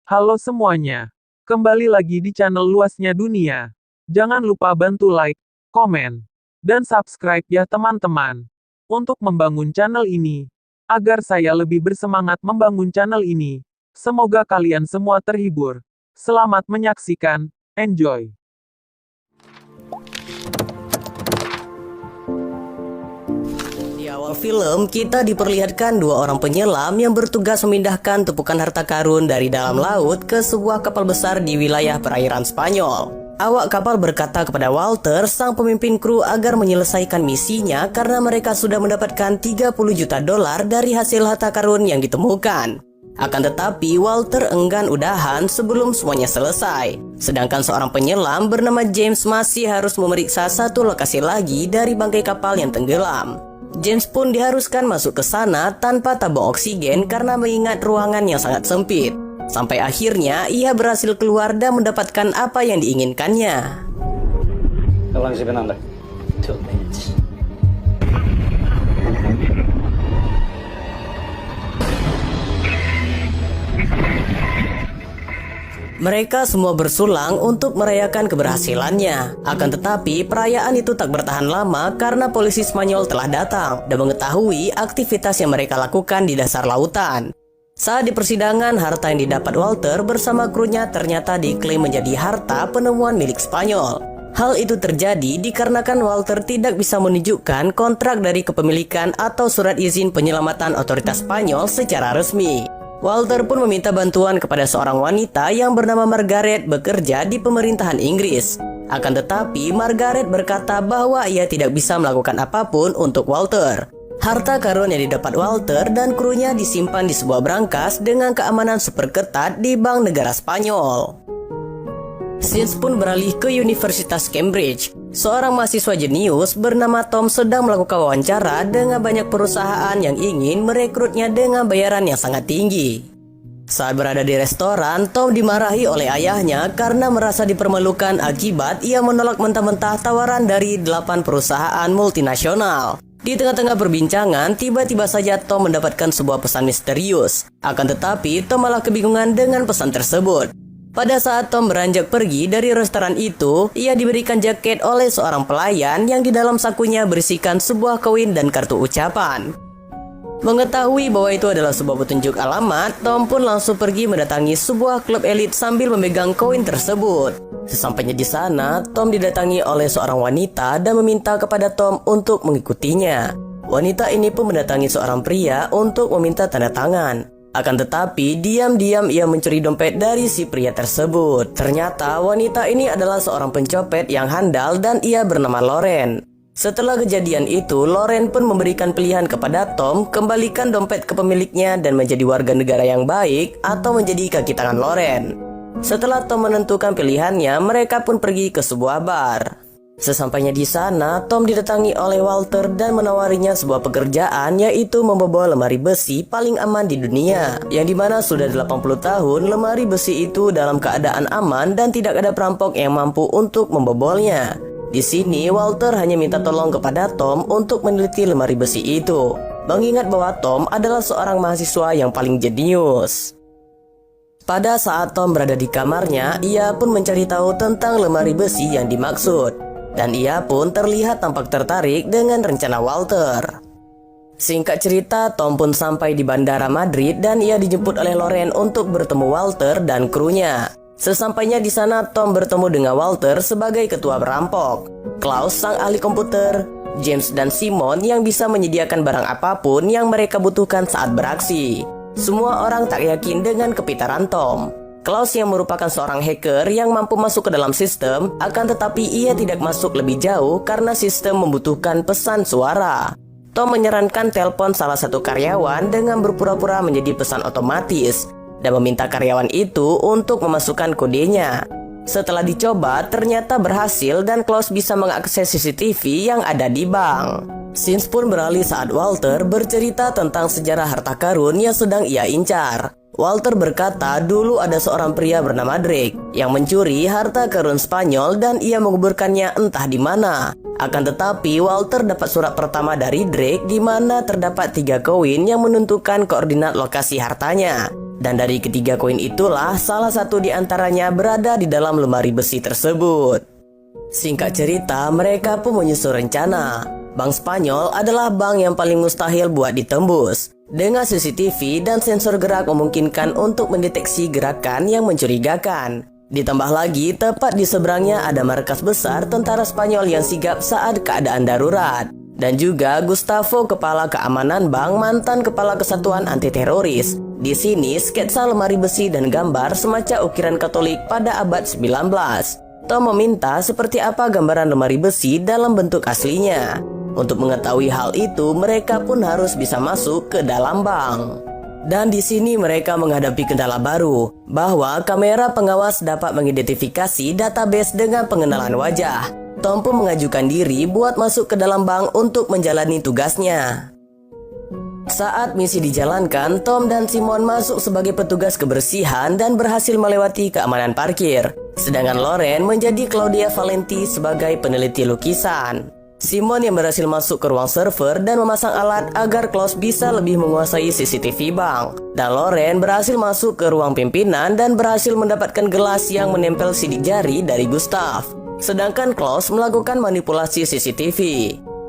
Halo semuanya. Kembali lagi di channel Luasnya Dunia. Jangan lupa bantu like, komen, dan subscribe ya teman-teman. Untuk membangun channel ini. Agar saya lebih bersemangat membangun channel ini. Semoga kalian semua terhibur. Selamat menyaksikan. Enjoy. Di awal film, kita diperlihatkan dua orang penyelam yang bertugas memindahkan tumpukan harta karun dari dalam laut ke sebuah kapal besar di wilayah perairan Spanyol. Awak kapal berkata kepada Walter, sang pemimpin kru, agar menyelesaikan misinya karena mereka sudah mendapatkan 30 juta dolar dari hasil harta karun yang ditemukan. Akan tetapi, Walter enggan udahan sebelum semuanya selesai. Sedangkan seorang penyelam bernama James masih harus memeriksa satu lokasi lagi dari bangkai kapal yang tenggelam. James pun diharuskan masuk ke sana tanpa tabung oksigen karena mengingat ruangan yang sangat sempit. Sampai akhirnya ia berhasil keluar dan mendapatkan apa yang diinginkannya. How long has he been under? 2 minutes. Mereka semua bersulang untuk merayakan keberhasilannya. Akan tetapi, perayaan itu tak bertahan lama karena polisi Spanyol telah datang dan mengetahui aktivitas yang mereka lakukan di dasar lautan. Saat di persidangan, harta yang didapat Walter bersama krunya ternyata diklaim menjadi harta penemuan milik Spanyol. Hal itu terjadi dikarenakan Walter tidak bisa menunjukkan kontrak dari kepemilikan atau surat izin penyelamatan otoritas Spanyol secara resmi. Walter pun meminta bantuan kepada seorang wanita yang bernama Margaret bekerja di pemerintahan Inggris. Akan tetapi, Margaret berkata bahwa ia tidak bisa melakukan apapun untuk Walter. Harta karun yang didapat Walter dan krunya disimpan di sebuah brankas dengan keamanan super ketat di Bank Negara Spanyol. Scenes pun beralih ke Universitas Cambridge. Seorang mahasiswa jenius bernama Tom sedang melakukan wawancara dengan banyak perusahaan yang ingin merekrutnya dengan bayaran yang sangat tinggi. Saat berada di restoran, Tom dimarahi oleh ayahnya karena merasa dipermalukan akibat ia menolak mentah-mentah tawaran dari 8 perusahaan multinasional. Di tengah-tengah perbincangan, tiba-tiba saja Tom mendapatkan sebuah pesan misterius. Akan tetapi, Tom malah kebingungan dengan pesan tersebut. Pada saat Tom beranjak pergi dari restoran itu, ia diberikan jaket oleh seorang pelayan yang di dalam sakunya berisikan sebuah koin dan kartu ucapan. Mengetahui bahwa itu adalah sebuah petunjuk alamat, Tom pun langsung pergi mendatangi sebuah klub elit sambil memegang koin tersebut. Sesampainya di sana, Tom didatangi oleh seorang wanita dan meminta kepada Tom untuk mengikutinya. Wanita ini pun mendatangi seorang pria untuk meminta tanda tangan. Akan tetapi, diam-diam ia mencuri dompet dari si pria tersebut. Ternyata wanita ini adalah seorang pencopet yang handal dan ia bernama Loren. Setelah kejadian itu, Loren pun memberikan pilihan kepada Tom, kembalikan dompet ke pemiliknya dan menjadi warga negara yang baik atau menjadi kaki tangan Loren. Setelah Tom menentukan pilihannya, mereka pun pergi ke sebuah bar. Sesampainya di sana, Tom didatangi oleh Walter dan menawarinya sebuah pekerjaan, yaitu membobol lemari besi paling aman di dunia, yang dimana sudah 80 tahun lemari besi itu dalam keadaan aman dan tidak ada perampok yang mampu untuk membobolnya. Di sini Walter hanya minta tolong kepada Tom untuk meneliti lemari besi itu, mengingat bahwa Tom adalah seorang mahasiswa yang paling jenius. Pada saat Tom berada di kamarnya, ia pun mencari tahu tentang lemari besi yang dimaksud. Dan ia pun terlihat tampak tertarik dengan rencana Walter. Singkat cerita, Tom pun sampai di Bandara Madrid dan ia dijemput oleh Loren untuk bertemu Walter dan krunya. Sesampainya di sana, Tom bertemu dengan Walter sebagai ketua perampok, Klaus sang ahli komputer, James dan Simon yang bisa menyediakan barang apapun yang mereka butuhkan saat beraksi. Semua orang tak yakin dengan kepintaran Tom. Klaus yang merupakan seorang hacker yang mampu masuk ke dalam sistem, akan tetapi ia tidak masuk lebih jauh karena sistem membutuhkan pesan suara. Tom menyarankan telepon salah satu karyawan dengan berpura-pura menjadi pesan otomatis dan meminta karyawan itu untuk memasukkan kodenya. Setelah dicoba, ternyata berhasil dan Klaus bisa mengakses CCTV yang ada di bank. Scenes pun beralih saat Walter bercerita tentang sejarah harta karun yang sedang ia incar. Walter berkata dulu ada seorang pria bernama Drake yang mencuri harta karun Spanyol dan ia menguburkannya entah di mana. Akan tetapi Walter dapat surat pertama dari Drake di mana terdapat 3 koin yang menentukan koordinat lokasi hartanya. Dan dari ketiga koin itulah salah satu di antaranya berada di dalam lemari besi tersebut. Singkat cerita, mereka pun menyusun rencana. Bank Spanyol adalah bank yang paling mustahil buat ditembus. Dengan CCTV dan sensor gerak memungkinkan untuk mendeteksi gerakan yang mencurigakan. Ditambah lagi, tepat di seberangnya ada markas besar tentara Spanyol yang sigap saat keadaan darurat. Dan juga Gustavo, kepala keamanan bank, mantan kepala kesatuan anti teroris. Di sini sketsa lemari besi dan gambar semacam ukiran Katolik pada abad 19. Tom meminta seperti apa gambaran lemari besi dalam bentuk aslinya. Untuk mengetahui hal itu, mereka pun harus bisa masuk ke dalam bank. Dan di sini mereka menghadapi kendala baru, bahwa kamera pengawas dapat mengidentifikasi database dengan pengenalan wajah. Tom pun mengajukan diri buat masuk ke dalam bank untuk menjalani tugasnya. Saat misi dijalankan, Tom dan Simon masuk sebagai petugas kebersihan dan berhasil melewati keamanan parkir. Sedangkan Loren menjadi Claudia Valenti sebagai peneliti lukisan. Simon yang berhasil masuk ke ruang server dan memasang alat agar Klaus bisa lebih menguasai CCTV bank. Dan Loren berhasil masuk ke ruang pimpinan dan berhasil mendapatkan gelas yang menempel sidik jari dari Gustav. Sedangkan Klaus melakukan manipulasi CCTV.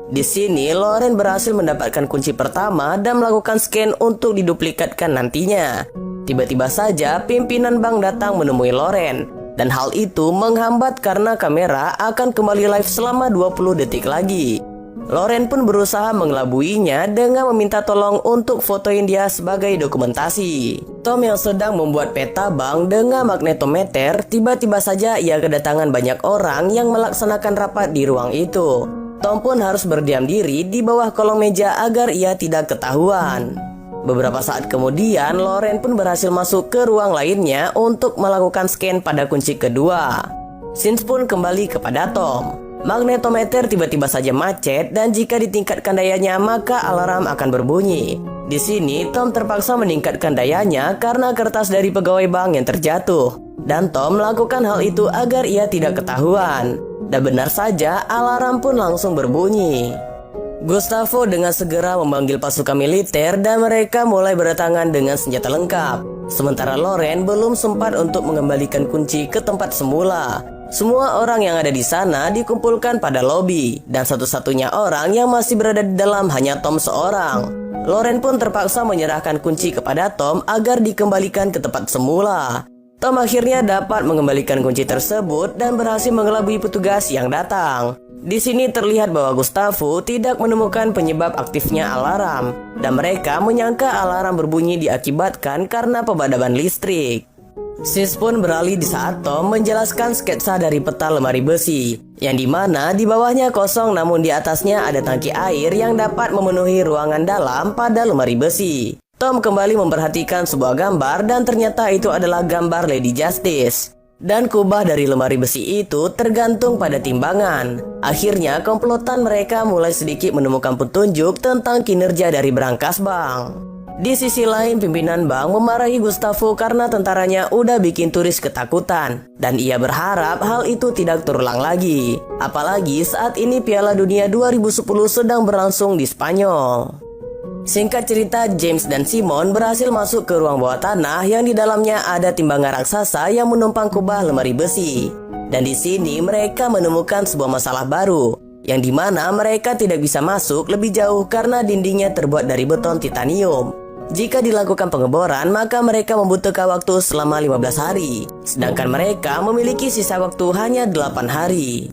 Di sini, Loren berhasil mendapatkan kunci pertama dan melakukan scan untuk diduplikatkan nantinya. Tiba-tiba saja, pimpinan bank datang menemui Loren. Dan hal itu menghambat karena kamera akan kembali live selama 20 detik lagi. Loren pun berusaha mengelabuinya dengan meminta tolong untuk fotoin dia sebagai dokumentasi. Tom yang sedang membuat peta bank dengan magnetometer, tiba-tiba saja ia kedatangan banyak orang yang melaksanakan rapat di ruang itu. Tom pun harus berdiam diri di bawah kolong meja agar ia tidak ketahuan. Beberapa saat kemudian, Loren pun berhasil masuk ke ruang lainnya untuk melakukan scan pada kunci kedua. Sins pun kembali kepada Tom. Magnetometer tiba-tiba saja macet dan jika ditingkatkan dayanya maka alarm akan berbunyi. Di sini Tom terpaksa meningkatkan dayanya karena kertas dari pegawai bank yang terjatuh. Dan Tom melakukan hal itu agar ia tidak ketahuan. Dan benar saja alarm pun langsung berbunyi. Gustavo dengan segera memanggil pasukan militer dan mereka mulai berdatangan dengan senjata lengkap. Sementara Loren belum sempat untuk mengembalikan kunci ke tempat semula. Semua orang yang ada di sana dikumpulkan pada lobi dan satu-satunya orang yang masih berada di dalam hanya Tom seorang. Loren pun terpaksa menyerahkan kunci kepada Tom agar dikembalikan ke tempat semula. Tom akhirnya dapat mengembalikan kunci tersebut dan berhasil mengelabui petugas yang datang. Di sini terlihat bahwa Gustavo tidak menemukan penyebab aktifnya alarm dan mereka menyangka alarm berbunyi diakibatkan karena pemadaman listrik. Sis pun beralih di saat Tom menjelaskan sketsa dari peta lemari besi, yang dimana di bawahnya kosong namun di atasnya ada tangki air yang dapat memenuhi ruangan dalam pada lemari besi. Tom kembali memperhatikan sebuah gambar dan ternyata itu adalah gambar Lady Justice. Dan kubah dari lemari besi itu tergantung pada timbangan. Akhirnya komplotan mereka mulai sedikit menemukan petunjuk tentang kinerja dari brankas bank. Di sisi lain, pimpinan bank memarahi Gustavo karena tentaranya udah bikin turis ketakutan. Dan ia berharap hal itu tidak terulang lagi. Apalagi saat ini Piala Dunia 2010 sedang berlangsung di Spanyol. Singkat cerita, James dan Simon berhasil masuk ke ruang bawah tanah yang di dalamnya ada timbangan raksasa yang menumpang kubah lemari besi. Dan di sini mereka menemukan sebuah masalah baru, yang dimana mereka tidak bisa masuk lebih jauh karena dindingnya terbuat dari beton titanium. Jika dilakukan pengeboran, maka mereka membutuhkan waktu selama 15 hari. Sedangkan mereka memiliki sisa waktu hanya 8 hari.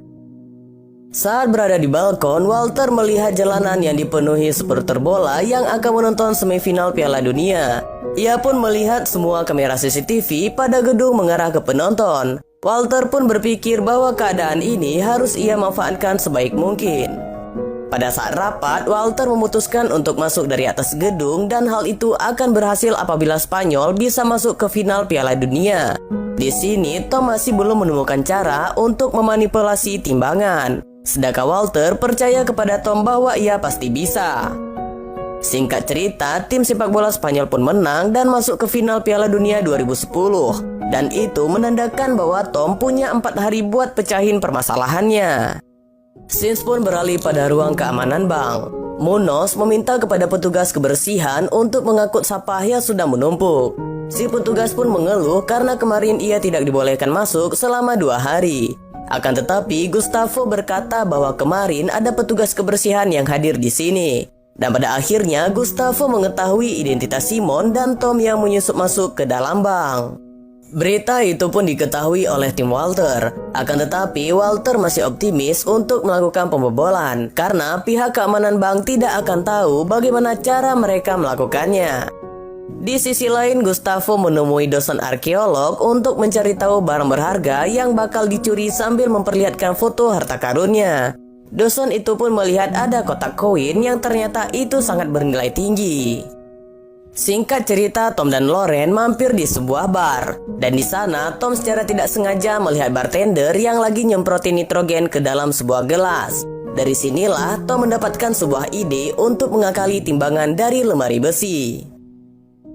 Saat berada di balkon, Walter melihat jalanan yang dipenuhi supporter bola yang akan menonton semifinal Piala Dunia. Ia pun melihat semua kamera CCTV pada gedung mengarah ke penonton. Walter pun berpikir bahwa keadaan ini harus ia manfaatkan sebaik mungkin. Pada saat rapat, Walter memutuskan untuk masuk dari atas gedung dan hal itu akan berhasil apabila Spanyol bisa masuk ke final Piala Dunia. Di sini, Tom masih belum menemukan cara untuk memanipulasi timbangan. Sedangkan Walter percaya kepada Tom bahwa ia pasti bisa. Singkat cerita, tim sepak bola Spanyol pun menang dan masuk ke final Piala Dunia 2010. Dan itu menandakan bahwa Tom punya 4 hari buat pecahin permasalahannya. Sins pun beralih pada ruang keamanan bank. Munoz meminta kepada petugas kebersihan untuk mengangkut sampah yang sudah menumpuk. Si petugas pun mengeluh karena kemarin ia tidak dibolehkan masuk selama 2 hari. Akan tetapi Gustavo berkata bahwa kemarin ada petugas kebersihan yang hadir di sini. Dan pada akhirnya Gustavo mengetahui identitas Simon dan Tom yang menyusup masuk ke dalam bank. Berita itu pun diketahui oleh tim Walter. Akan tetapi Walter masih optimis untuk melakukan pembobolan karena pihak keamanan bank tidak akan tahu bagaimana cara mereka melakukannya. Di sisi lain, Gustavo menemui dosen arkeolog untuk mencari tahu barang berharga yang bakal dicuri sambil memperlihatkan foto harta karunnya. Dosen itu pun melihat ada kotak koin yang ternyata itu sangat bernilai tinggi. Singkat cerita, Tom dan Loren mampir di sebuah bar. Dan di sana, Tom secara tidak sengaja melihat bartender yang lagi nyemprotin nitrogen ke dalam sebuah gelas. Dari sinilah, Tom mendapatkan sebuah ide untuk mengakali timbangan dari lemari besi.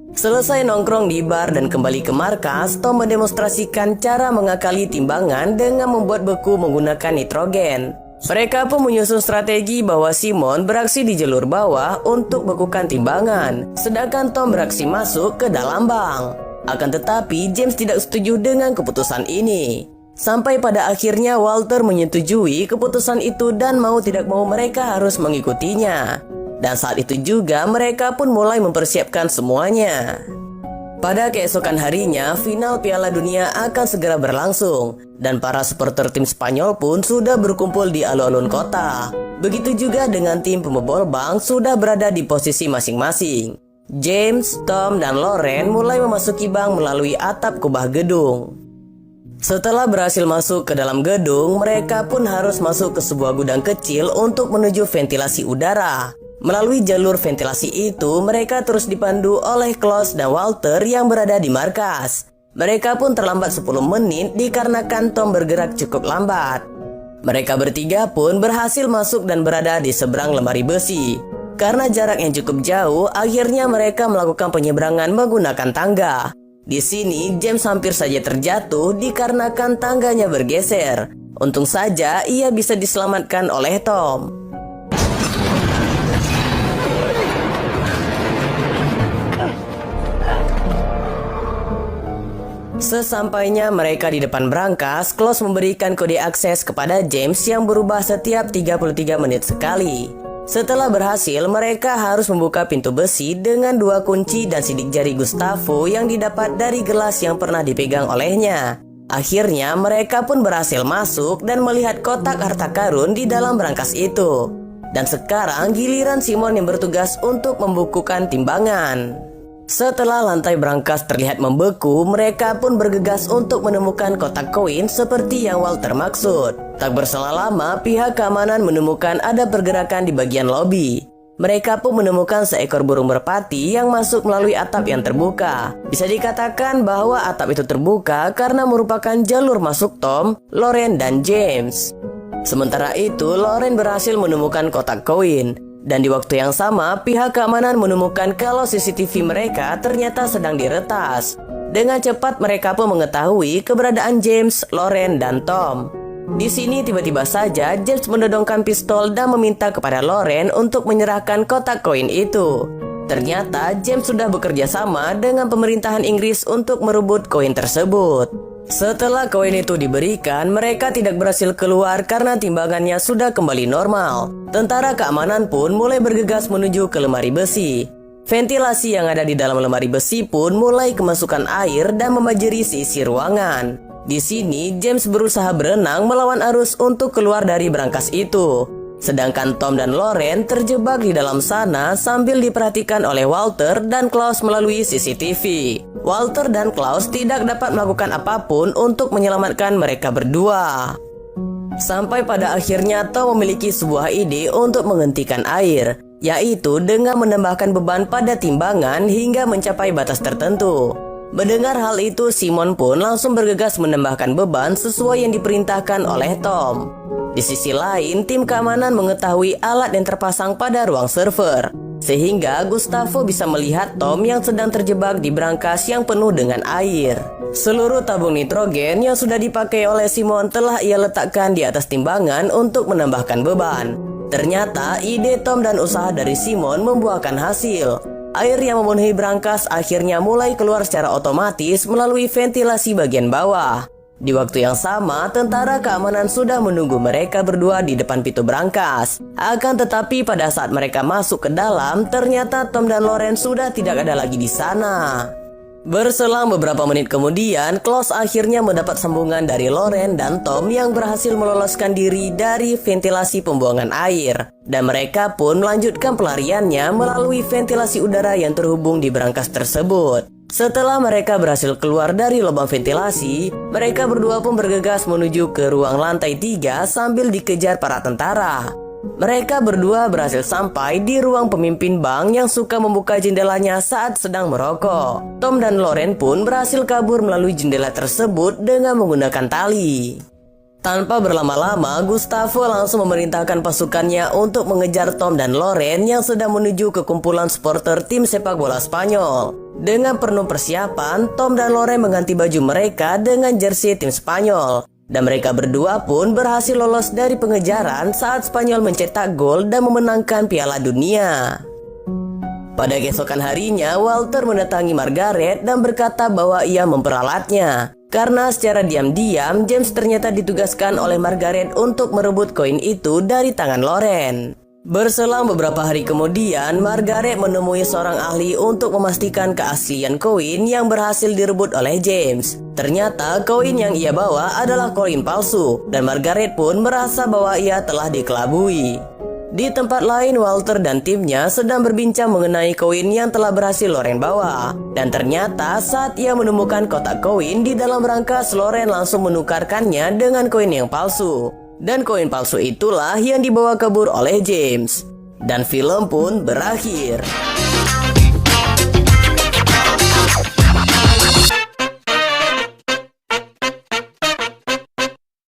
Selesai nongkrong di bar dan kembali ke markas, Tom mendemonstrasikan cara mengakali timbangan dengan membuat beku menggunakan nitrogen. Mereka pun menyusun strategi bahwa Simon beraksi di jalur bawah untuk bekukan timbangan, sedangkan Tom beraksi masuk ke dalam bank. Akan tetapi James tidak setuju dengan keputusan ini. Sampai pada akhirnya Walter menyetujui keputusan itu dan mau tidak mau mereka harus mengikutinya. Dan saat itu juga mereka pun mulai mempersiapkan semuanya. Pada keesokan harinya, final Piala Dunia akan segera berlangsung. Dan para supporter tim Spanyol pun sudah berkumpul di alun-alun kota. Begitu juga dengan tim pembobol bank sudah berada di posisi masing-masing. James, Tom, dan Loren mulai memasuki bank melalui atap kubah gedung. Setelah berhasil masuk ke dalam gedung, mereka pun harus masuk ke sebuah gudang kecil untuk menuju ventilasi udara. Melalui jalur ventilasi itu, mereka terus dipandu oleh Klaus dan Walter yang berada di markas. Mereka pun terlambat 10 menit dikarenakan Tom bergerak cukup lambat. Mereka bertiga pun berhasil masuk dan berada di seberang lemari besi. Karena jarak yang cukup jauh, akhirnya mereka melakukan penyeberangan menggunakan tangga. Di sini, James hampir saja terjatuh dikarenakan tangganya bergeser. Untung saja ia bisa diselamatkan oleh Tom. Sesampainya mereka di depan brankas, Klaus memberikan kode akses kepada James yang berubah setiap 33 menit sekali. Setelah berhasil, mereka harus membuka pintu besi dengan 2 kunci dan sidik jari Gustavo yang didapat dari gelas yang pernah dipegang olehnya. Akhirnya mereka pun berhasil masuk dan melihat kotak harta karun di dalam brankas itu. Dan sekarang giliran Simon yang bertugas untuk membukukan timbangan. Setelah lantai brankas terlihat membeku, mereka pun bergegas untuk menemukan kotak koin seperti yang Walter maksud. Tak berselang lama, pihak keamanan menemukan ada pergerakan di bagian lobi. Mereka pun menemukan seekor burung merpati yang masuk melalui atap yang terbuka. Bisa dikatakan bahwa atap itu terbuka karena merupakan jalur masuk Tom, Loren, dan James. Sementara itu, Loren berhasil menemukan kotak koin. Dan di waktu yang sama, pihak keamanan menemukan kalau CCTV mereka ternyata sedang diretas. Dengan cepat mereka pun mengetahui keberadaan James, Loren, dan Tom. Di sini tiba-tiba saja James mendodongkan pistol dan meminta kepada Loren untuk menyerahkan kotak koin itu. Ternyata James sudah bekerja sama dengan pemerintahan Inggris untuk merebut koin tersebut. Setelah koin itu diberikan, mereka tidak berhasil keluar karena timbangannya sudah kembali normal. Tentara keamanan pun mulai bergegas menuju ke lemari besi. Ventilasi yang ada di dalam lemari besi pun mulai kemasukan air dan membanjiri sisi ruangan. Di sini, James berusaha berenang melawan arus untuk keluar dari brankas itu. Sedangkan Tom dan Loren terjebak di dalam sana sambil diperhatikan oleh Walter dan Klaus melalui CCTV. Walter dan Klaus tidak dapat melakukan apapun untuk menyelamatkan mereka berdua. Sampai pada akhirnya Tom memiliki sebuah ide untuk menghentikan air, yaitu dengan menambahkan beban pada timbangan hingga mencapai batas tertentu. Mendengar hal itu, Simon pun langsung bergegas menambahkan beban sesuai yang diperintahkan oleh Tom. Di sisi lain, tim keamanan mengetahui alat yang terpasang pada ruang server, sehingga Gustavo bisa melihat Tom yang sedang terjebak di brankas yang penuh dengan air. Seluruh tabung nitrogen yang sudah dipakai oleh Simon telah ia letakkan di atas timbangan untuk menambahkan beban. Ternyata ide Tom dan usaha dari Simon membuahkan hasil. air yang memenuhi brankas akhirnya mulai keluar secara otomatis melalui ventilasi bagian bawah. Di waktu yang sama, tentara keamanan sudah menunggu mereka berdua di depan pintu brankas. Akan tetapi pada saat mereka masuk ke dalam, ternyata Tom dan Loren sudah tidak ada lagi di sana. Berselang beberapa menit kemudian, Klaus akhirnya mendapat sambungan dari Loren dan Tom yang berhasil meloloskan diri dari ventilasi pembuangan air. Dan mereka pun melanjutkan pelariannya melalui ventilasi udara yang terhubung di brankas tersebut. Setelah mereka berhasil keluar dari lubang ventilasi, mereka berdua pun bergegas menuju ke ruang lantai 3 sambil dikejar para tentara. Mereka berdua berhasil sampai di ruang pemimpin bank yang suka membuka jendelanya saat sedang merokok. Tom dan Loren pun berhasil kabur melalui jendela tersebut dengan menggunakan tali. Tanpa berlama-lama, Gustavo langsung memerintahkan pasukannya untuk mengejar Tom dan Loren yang sedang menuju ke kumpulan supporter tim sepak bola Spanyol. Dengan penuh persiapan, Tom dan Loren mengganti baju mereka dengan jersey tim Spanyol. Dan mereka berdua pun berhasil lolos dari pengejaran saat Spanyol mencetak gol dan memenangkan Piala Dunia. Pada keesokan harinya, Walter mendatangi Margaret dan berkata bahwa ia memperalatnya. Karena secara diam-diam, James ternyata ditugaskan oleh Margaret untuk merebut koin itu dari tangan Loren. Berselang beberapa hari kemudian, Margaret menemui seorang ahli untuk memastikan keaslian koin yang berhasil direbut oleh James. Ternyata koin yang ia bawa adalah koin palsu, dan Margaret pun merasa bahwa ia telah dikelabui. Di tempat lain, Walter dan timnya sedang berbincang mengenai koin yang telah berhasil Loren bawa. Dan ternyata saat ia menemukan kotak koin di dalam brankas, Loren langsung menukarkannya dengan koin yang palsu. Dan koin palsu itulah yang dibawa kabur oleh James. Dan film pun berakhir.